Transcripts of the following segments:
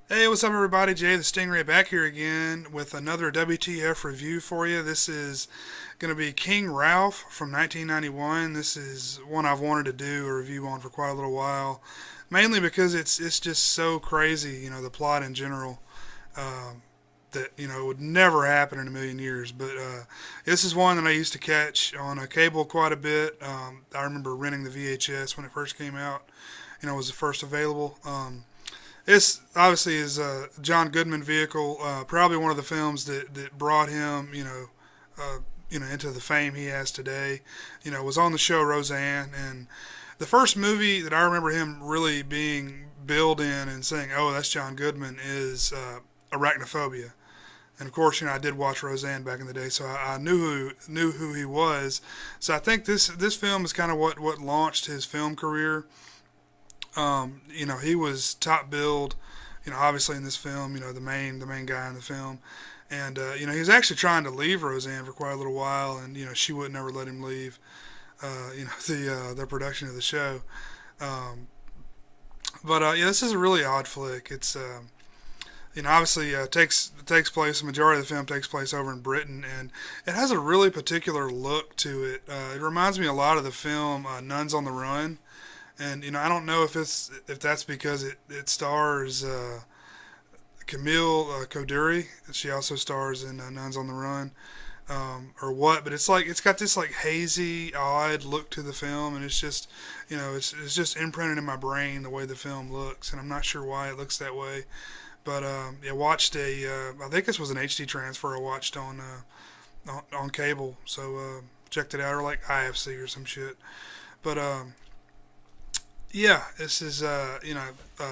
Hey, what's up, everybody? Jay the Stingray back here again with another WTF review for you. This is going to be King Ralph from 1991. This is one I've wanted to do a review on for quite a little while, mainly because it's just so crazy, the plot in general. Um, that would never happen in a million years. But this is one that I used to catch on a cable quite a bit. I remember renting the VHS when it first came out. It was the first available. This obviously is a John Goodman vehicle. Probably one of the films that brought him, into the fame he has today. Was on the show Roseanne, and the first movie that I remember him really being billed in and saying, "Oh, that's John Goodman," is Arachnophobia. And of course, I did watch Roseanne back in the day, so I knew who he was. So I think this film is kind of what launched his film career. He was top billed, obviously in this film, the main guy in the film. And, he was actually trying to leave Roseanne for quite a little while, and, she would never let him leave, the production of the show. Um, but this is a really odd flick. It's, obviously takes place. The majority of the film takes place over in Britain, and it has a really particular look to it. It reminds me a lot of the film Nuns on the Run, and I don't know if that's because it stars Camille Coduri. She also stars in Nuns on the Run, or what. But it's got this like hazy, odd look to the film, and it's just it's just imprinted in my brain the way the film looks, and I'm not sure why it looks that way. But yeah, watched I think this was an HD transfer I watched on cable, so checked it out, or like IFC or some shit. But yeah, this is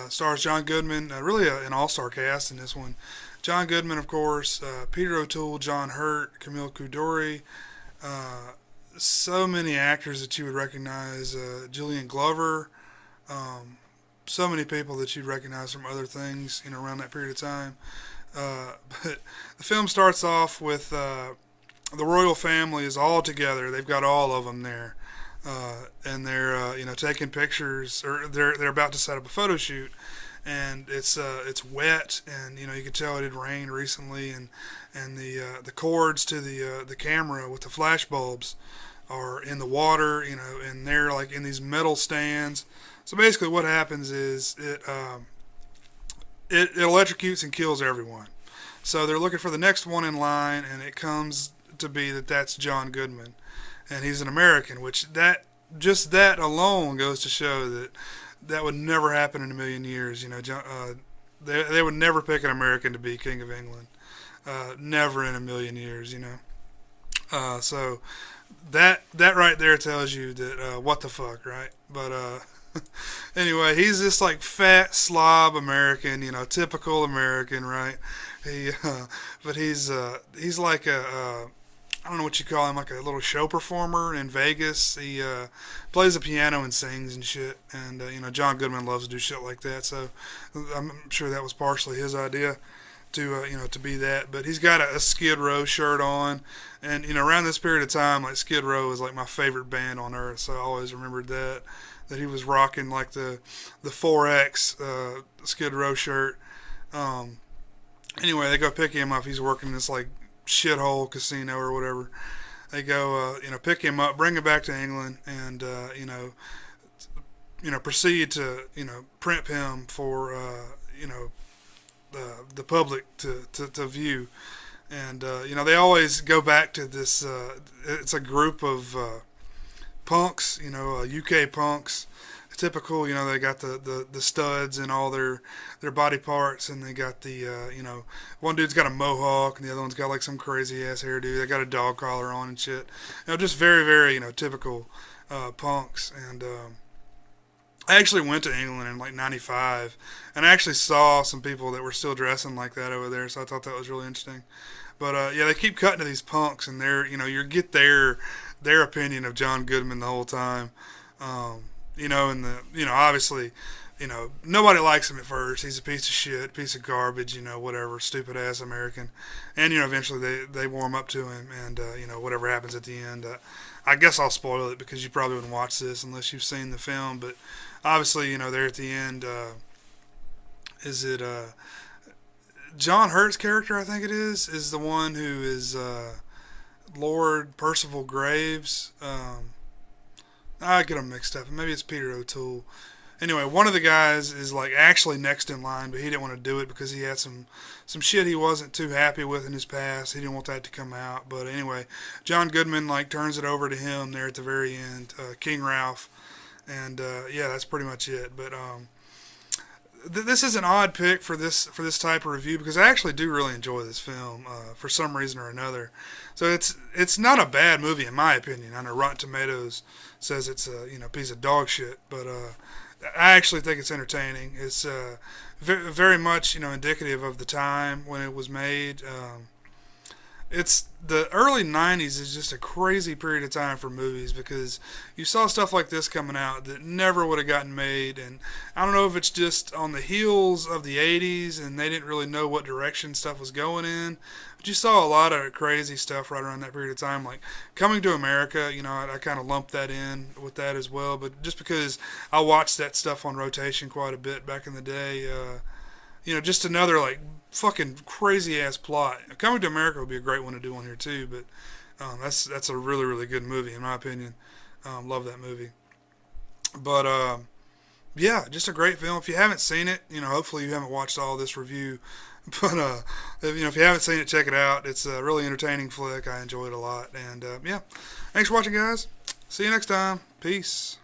stars John Goodman, really an all-star cast in this one. John Goodman, of course, Peter O'Toole, John Hurt, Camille Cudori, uh, so many actors that you would recognize, Julian Glover, um, so many people that you'd recognize from other things, around that period of time. But the film starts off with the royal family is all together. They've got all of them there, and they're taking pictures, or they're about to set up a photo shoot, and it's wet, and you could tell it had rained recently, and the cords to the camera with the flash bulbs are in the water, and they're like in these metal stands. So basically, what happens is it electrocutes and kills everyone. So they're looking for the next one in line, and it comes to be that's John Goodman, and he's an American, which that alone goes to show that would never happen in a million years. They would never pick an American to be King of England, never in a million years. So that right there tells you that what the fuck, right? But anyway, he's this like fat slob American, typical American, right? He, but he's like I don't know what you call him, like a little show performer in Vegas. He plays the piano and sings and shit. And John Goodman loves to do shit like that. So I'm sure that was partially his idea to be that. But he's got a Skid Row shirt on, and around this period of time, like Skid Row is like my favorite band on earth. So I always remembered that he was rocking like the 4X Skid Row shirt. Um, anyway, they go pick him up. He's working in this like shithole casino or whatever. They go, pick him up, bring him back to England, and proceed to print him for the public to view. And they always go back to this. It's a group of punks, UK punks. Typical, they got the studs and all their body parts, and they got one dude's got a mohawk, and the other one's got like some crazy ass hairdo. They got a dog collar on and shit. Just very, very, typical punks. And I actually went to England in like '95, and I actually saw some people that were still dressing like that over there, so I thought that was really interesting. But yeah, they keep cutting to these punks, and you get their opinion of John Goodman the whole time. And obviously, nobody likes him at first. He's a piece of shit, piece of garbage, whatever, stupid ass American. And, eventually they warm up to him, and, whatever happens at the end. I guess I'll spoil it because you probably wouldn't watch this unless you've seen the film, but obviously, there at the end, is it John Hurt's character? I think it is the one who is Lord Percival Graves. I get them mixed up. Maybe it's Peter O'Toole. Anyway, one of the guys is like actually next in line, but he didn't want to do it because he had some shit he wasn't too happy with in his past. He didn't want that to come out. But anyway, John Goodman like turns it over to him there at the very end, King Ralph, and yeah, that's pretty much it. But this is an odd pick for this type of review because I actually do really enjoy this film for some reason or another. So it's not a bad movie in my opinion. I know Rotten Tomatoes says it's a piece of dog shit, but I actually think it's entertaining. It's very much indicative of the time when it was made. It's the early 90s is just a crazy period of time for movies because you saw stuff like this coming out that never would have gotten made, and I don't know if it's just on the heels of the 80s and they didn't really know what direction stuff was going in, but you saw a lot of crazy stuff right around that period of time, like Coming to America. I kind of lumped that in with that as well, but just because I watched that stuff on rotation quite a bit back in the day, just another like fucking crazy ass plot. Coming to America would be a great one to do on here too, but that's a really really good movie in my opinion. Love that movie. But yeah, just a great film. If you haven't seen it, hopefully you haven't watched all this review. But if you haven't seen it, check it out. It's a really entertaining flick. I enjoyed it a lot. And yeah, thanks for watching, guys. See you next time. Peace.